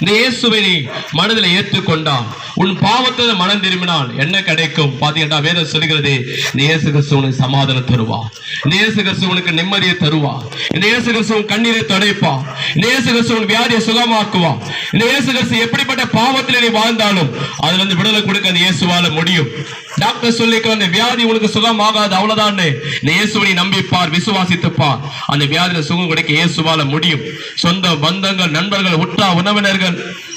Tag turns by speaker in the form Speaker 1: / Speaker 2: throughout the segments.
Speaker 1: இந்த இயேசுவை நீ மனதில் ஏற்றுக்கொண்டால், உன் பாவத்தை மனம் திரும்பினால் என்ன கிடைக்கும் பாத்தீங்கன்னா வேதம் சொல்கிறது, இந்த இயேசு கிறிஸ்து உனக்கு சமாதானம் தருவா, இந்த இயேசு கிறிஸ்து உனக்கு நிம்மதியை தருவா, இந்த இயேசு கிறிஸ்து உன் கண்ணீரை துடைப்பா, இந்த இயேசு கிறிஸ்து உன் வியாதியை சுகமாக்குவா. இந்த இயேசு கிறிஸ்து எப்படிப்பட்ட பாவத்தில் நீ வாழ்ந்தாலும் அதுல இருந்து விடுதலை கொடுக்க அந்த இயேசுவால முடியும். டாக்டர் சொல்லிக்க அந்த வியாதி உனக்கு சுகமாகாது, அவ்வளவுதான். இந்த இயேசுவை நம்பிப்பார், விசுவாசித்துப்பார், அந்த வியாதியில சுகம் கொடுக்க இயேசுவால முடியும். சொந்த பந்தங்கள், நண்பர்கள், உற்றா உறவினர்கள்,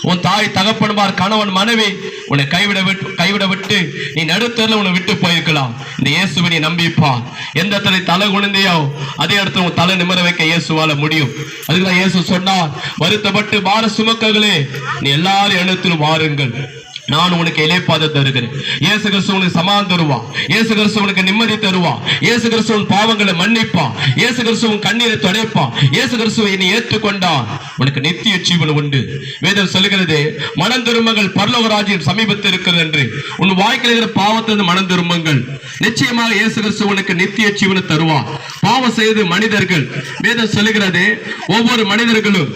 Speaker 1: உன் தாய் தகப்பன்மார், கணவன் மனைவி உன்னை கைவிட விட்டு நீ நடுத்தரில் உன்னை விட்டு போயிருக்கலாம். இந்த இயேசுவை நீ நம்பிப்பார். எந்த இடத்துல தலை குனிந்தையோ அதே இடத்துல உன் தலை நிமிர வைக்க இயேசுவால முடியும். அதுக்குதான் இயேசு சொன்னார், வருத்தப்பட்டு பார சுமக்கங்களே நீ எல்லாரும் இடத்திலும் வாருங்கள், நான் உனக்கு இளைப்பாத தருகிறேன். இயேசு கிறிஸ்து உனக்கு சமாதானம் தருவா, இயேசு கிறிஸ்து உனக்கு நிம்மதி தருவா, இயேசு கிறிஸ்து உன் பாவங்களை மன்னிப்பா, இயேசு கிறிஸ்து உன் கண்ணீரை துடைப்பா. இயேசு கிறிஸ்துவை நீ ஏற்றுக்கொண்டால் உனக்கு நித்திய ஜீவன் உண்டு. வேதம் சொல்கிறது, மனம் திரும்புங்கள், பரலோக ராஜ்யம் சமீபத்தில் இருக்கிறது என்று. உன் வாழ்க்கையில் இருக்கிற பாவத்திலிருந்து மனம் திரும்புங்கள், நிச்சயமாக இயேசு கிறிஸ்து உனக்கு நித்திய ஜீவனை தருவா. பாவம் செய்து மனிதர்கள், வேதம் சொல்கிறது, ஒவ்வொரு மனிதர்களும்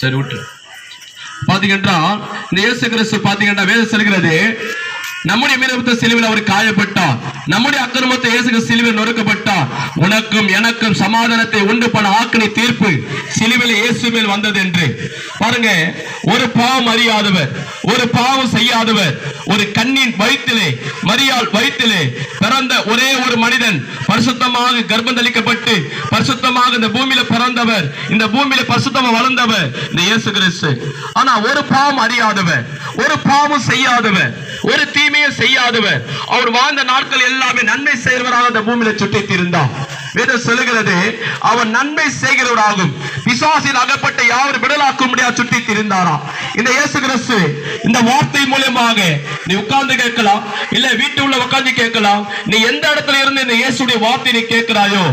Speaker 1: சரி விட்டு பாத்தீங்கன்னா இந்த இயேசு கிறிஸ்து பாத்தீங்கன்னா வேதம் சொல்கிறது, நம்முடைய மீனவத்தை சிலுவையில் அவர் காயப்பட்டார், நம்முடைய அக்கிரமத்தை இயேசு சிலுவையில் நொறுக்கப்பட்டார். உனக்கும் எனக்கும் சமாதானத்தை உண்டு பண்ண ஆக்கினை தீர்ப்பு சிலுவையில் இயேசு மேல் வந்தது என்று. பாருங்க, ஒரு பாவம் அறியாதவர், ஒரு பாவம் செய்யாதவர், ஒரு கண்ணின் வயிற்றிலே, மரியாள் வயிற்றிலே பிறந்த ஒரே ஒரு மனிதன், பரிசுத்தமாக கர்ப்பம் தளிக்கப்பட்டு பரிசுத்தமாக இந்த பூமியில பிறந்தவர், இந்த பூமியில பரிசுத்தமாக வளர்ந்தவர் இந்த இயேசு கிறிஸ்து. ஆனா ஒரு பாவம் அறியாதவர், ஒரு பாவம் செய்யாதவர், ஒரு தீமையை செய்யாதவர், அவர் வாழ்ந்த நாட்கள் எல்லாமே நன்மை செய்கிறவராக இந்த பூமியில சுற்றித் இருந்தார். வேதம் சொல்லுகிறது, அவர் நன்மை செய்கிறவராகும், பிசாசில் அகப்பட்ட யாரும் விடலாக்க முடியாது சுற்றி திரிந்தாராம். இந்த இயேசு கிறிஸ்து இந்த வார்த்தை மூலமாக நீ உட்கார்ந்து கேட்கலாம், இல்ல வீட்டு உள்ள உட்கார்ந்து கேட்கலாம். நீ எந்த இடத்துல இருந்து இந்த இயேசுடைய வார்த்தை நீ கேட்கிறாயோ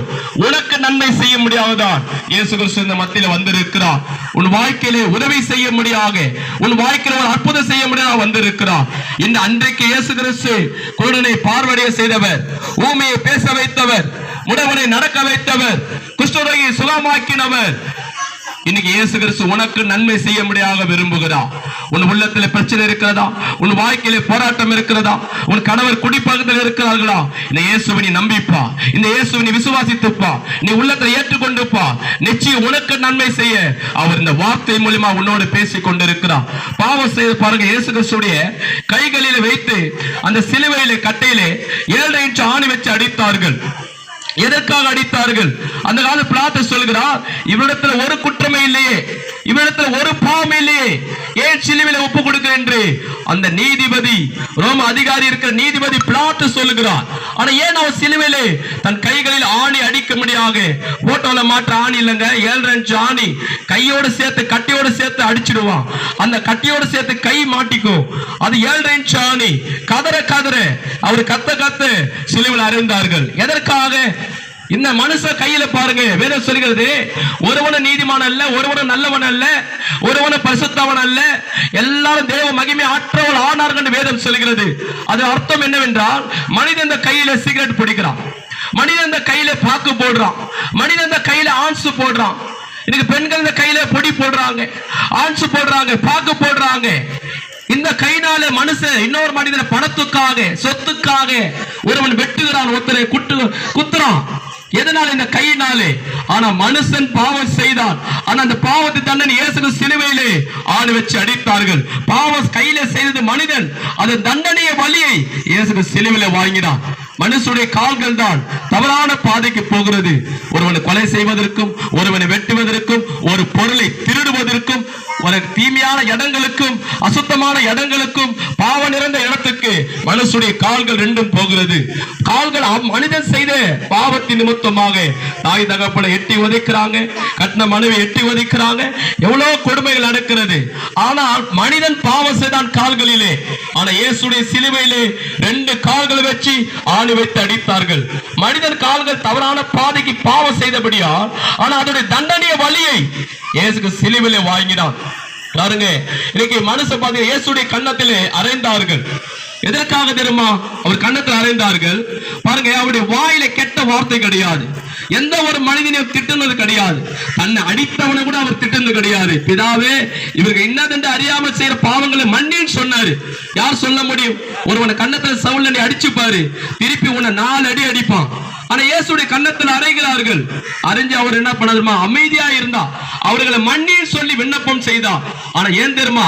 Speaker 1: உனக்கு நன்மை செய்ய முடியாதுதான் இயேசு கிறிஸ்து இந்த மத்தியில வந்திருக்கிறார். உன் வாழ்க்கையிலே உதவி செய்ய முடியாத, உன் வாழ்க்கையில ஒரு அற்புதம் செய்ய முடியாத வந்திருக்கிறார். இந்த அன்றைக்கு இயேசு கிறிஸ்து குருடனை பார்வையை செய்தவர், ஊமையை பேச வைத்தவர், முடவனை நடக்க வைத்தவர், குஷ்டரோகியை சுகமாக்கினவர். இன்னைக்கு இயேசு கிறிஸ்து உனக்கு நன்மை செய்ய முடியாத விரும்புகிறார். உன் உள்ளத்துல பிரச்சனை இருக்கிறதா? உன் வாழ்க்கையில போராட்டம் இருக்கிறதா? உன் கணவர் குடிப்பகுதியில் இருக்கிறார்களா? இந்த இயேசுவை நீ நம்பிப்பா, இந்த இயேசுவை நீ விசுவாசித்துப்பா, நீ உள்ளத்துல ஏற்றுக்கொண்டுப்பா, நிச்சயம் உனக்கு நன்மை செய்ய அவர் இந்த வார்த்தை மூலமா உன்னோடு பேசிக் கொண்டிருக்கிறார். பாவம் செய்து பாருங்க, இயேசு கிறிஸ்துடைய கைகளில வைத்து அந்த சிலுவையிலே கட்டையிலே 7 இன்ச் ஆணி வச்சு அடித்தார்கள். எதற்காக அடித்தார்கள்? அந்த கால பிலாத்து சொல்கிறார், இவரிடத்தில் ஒரு குற்றமே இல்லையே, இவரிடத்தில் ஒரு பாவம் இல்லையே, ஏன் சிலுவையில ஒப்பு கொடுக்க என்று அந்த நீதிபதி, ரோம அதிகாரி இருக்கிற நீதிபதி பிலாத்து சொல்லுகிறார். ஆனா ஏன் அவன் சிலுவையிலே தன் கைகளில் ஆணி அடிக்க முடியாத, போட்டோல மாற்ற ஆணி இல்லைங்க, 7 இன்ச் ஆணி கையோடு சேர்த்து கட்டியோடு சேர்த்து அடிச்சிடுவான். அந்த கட்டியோடு சேர்த்து கை மாட்டிக்கும். அது 7 இன்ச் ஆணி. கதற கதற அவர் கத்த சிலுவையில் அறைந்தார்கள். எதற்காக? இந்த மனுஷ கையில பாருங்க, வேதம் சொல்கிறது, ஒருவன நீதிமான் அல்ல, ஒருவன நல்லவன் அல்ல, ஒருவன பரிசுத்தவன் அல்ல, எல்லாரும் தேவ மகிமை ஆற்றவள் ஆனார்கள் என்று வேதம் சொல்கிறது. அது அர்த்தம் என்னவென்றால், மனிதன் இந்த கையில சிகரெட் பிடிக்கிறான், மனிதன் இந்த கையில பாக்கு போடுறான், மனிதன் இந்த கையில ஆன்சு போடுறான். இன்னைக்கு பெண்கள் இந்த கையில பொடி போடுறாங்க, ஆன்சு போடுறாங்க, பாக்கு போடுறாங்க. இந்த கைனால மனுஷன் இன்னொரு மனிதனை பணத்துக்காக, சொத்துக்காக ஒருவன் வெட்டுகிறான், ஒருத்தரை குத்துறான். எதனால? இந்த கையினாலே. ஆனா மனுஷன் பாவம் செய்தான். ஆனா அந்த பாவத்தை தண்டனை இயேசு சிலுவையிலே ஆணி வச்சு அடித்தார்கள். பாவம் கையில செய்தது மனிதன், அது தண்டனைய வலியை இயேசு சிலுவையிலே வாங்கினான். மனுஷனுடைய கால்கள் தான் தவறான பாதைக்கு போகிறது. ஒருவனை கொலை செய்வதற்கும், ஒருவனை வெட்டுவதற்கும், ஒரு பொருளை திருடுவதற்கும், ஒரு தீமையான இடங்களுக்கும், அசுத்தமான இடங்களுக்கும், பாவ நிறைந்த இடத்துக்கு மனுஷனுடைய கால்கள் ரெண்டும் போகிறது. கால்கள் மனிதன் செய்த பாவத்தின் நிமித்தமாக தாய் தகப்பனை எட்டி உதைக்கிறாங்க, கட்டின மனைவி எட்டி உதைக்கிறாங்க, எவ்வளவு கொடுமைகள் நடக்கிறது. ஆனால் மனிதன் பாவம் செய்தான் கால்களிலே. ஆனா இயேசுடைய சிலுவையிலே 2 கால்கள் வச்சு ஆணி வைத்து அடித்தார்கள். மனிதன் கால்கள் தவறான பாதைக்கு பாவம் செய்தபடியா, ஆனா அதனுடைய தண்டனைய வலியை இயேசு சிலுவையிலே வாங்கினான். பாருங்க, இன்னைக்கு மனுஷன் பாத்தீங்க, இயேசுடைய கன்னத்திலே அறைந்தார்கள். எதற்காக தெரியுமா? அவர் கன்னத்தில் அறைந்தார்கள். பாருங்க, அவருடைய வாயில கெட்ட வார்த்தை கிடையாது, எந்த ஒரு மனிதனையும் திட்டுனது கிடையாது, தன்னை அடித்தவனை கூட அவர் கேட்டிருந்து கிடையாது. பிதாவே இவர்கள் இன்னதென்று அறியாமல் செய்யற பாவங்களை மன்னின்னு சொன்னாரு. யார் சொல்ல முடியும்? ஒருவனை கன்னத்துல சவுல் அடிச்சு பாரு, திருப்பி உன்னை 4 அடி அடிப்பான். ஆனா இயேசுடைய கன்னத்தில் அறைகிறார்கள். அறிஞ்சு அவர் என்ன பண்ணதுமா? அமைதியா இருந்தா. அவர்களை மன்னின்னு சொல்லி விண்ணப்பம் செய்தா. ஆனா ஏன் தெரியுமா?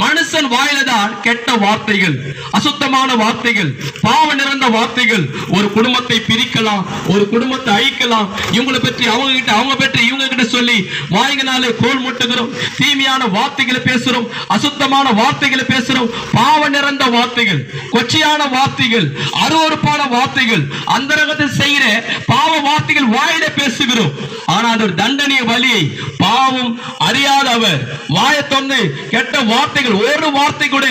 Speaker 1: மனுஷன் வாயில தான் கெட்ட வார்த்தைகள், அசுத்தமான வார்த்தைகள், பாவ நிறைந்த வார்த்தைகள் ஒரு குடும்பத்தை பிரிக்கலாம், ஒரு குடும்பத்தை அழிக்கலாம். இவங்களை பற்றி அவங்க கிட்ட, அவங்க பற்றி இவங்க கிட்ட சொல்லி வாய்களாலே கோல் முட்டுகிறோம், தீமையான வார்த்தைகளை பேசுறோம், அசுத்தமான வார்த்தைகளை பேசுறோம், பாவ நிறைந்த வார்த்தைகள், கொச்சையான வார்த்தைகள், அருவருப்பான வார்த்தைகள், அந்தரங்கத்தில் செய்கிற பாவ வார்த்தைகள் வாயில பேசுகிறோம். ஆனா அது ஒரு தண்டனை வழியை பாவம் அறியாதவர், வாயை தொந்து கெட்ட வார்த்தைகள், ஒரு வார்த்தை கூட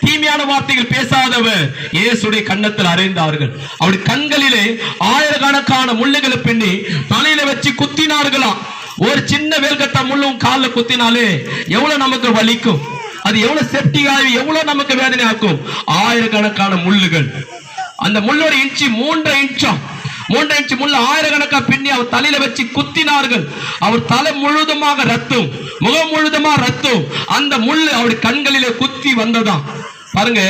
Speaker 1: தீமையான வார்த்தைகள் பேசாதவர் இயேசுடைய கன்னத்தில் அறைந்தார்கள். அவருடைய கண்களிலே ஆயிரக்கணக்கான முள்ளுகளை பின்னி தலையில வச்சு குத்தினார்களாம். ஒரு சின்ன வேல்கட்ட முள்ளும் காலில் குத்தினாலே எவ்வளவு நமக்கு வலிக்கும், அது எவ்வளவு செப்டிகாய், எவ்வளவு நமக்கு வேதனை ஆக்கும். ஆயிரக்கணக்கான முள்ளுகள். அந்த முள்ளோட இன்ச்சு 3 இன்ச்சம், 3 இன்ச்சு முள்ள ஆயிரக்கணக்கா பின்னி அவர் தலையில வச்சு குத்தினார்கள். அவர் தலை முழுதுமாக ரத்தம், முகம் முழுதுமாக ரத்தம். அந்த முள்ளு அவருடைய கண்களிலே குத்தி வந்ததாம். பாருங்க,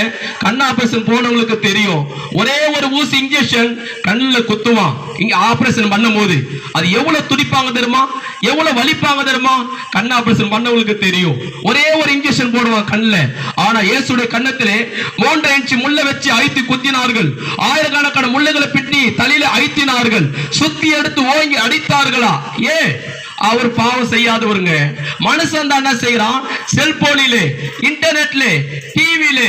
Speaker 1: கண் ஆபரேஷன் போனவங்களுக்கு தெரியும். ஒரே ஒரு ஊசி இன்ஜெக்ஷன் கண்ணில் குத்துவான். இங்க ஆபரேஷன் பண்ணும் போது அது எவ்வளவு துடிப்பாங்க தெரியுமா, எவ்வளவு வலிப்பாங்க தெரியுமா? கண் ஆபரேஷன் பண்ணவங்களுக்கு தெரியும். ஒரே ஒரு இன்ஜெக்ஷன் போடுவான் கண்ணுல. ஆனா இயேசுடைய கன்னத்திலே 3 இன்ச்சு முள்ள வச்சு அழுத்தி குத்தினார்கள். ஆயிரக்கணக்கான முள்ளுகளை பின்னி தலையில அழுத்தினார்கள். சுத்தி எடுத்து ஓங்கி அடித்தார்களா? ஏன்? அவர் பாவம் செய்யாதவருங்க. மனுஷன் தான் என்ன செய்யறான்? செல்போனிலே, இன்டர்நெட்ல, டிவிலே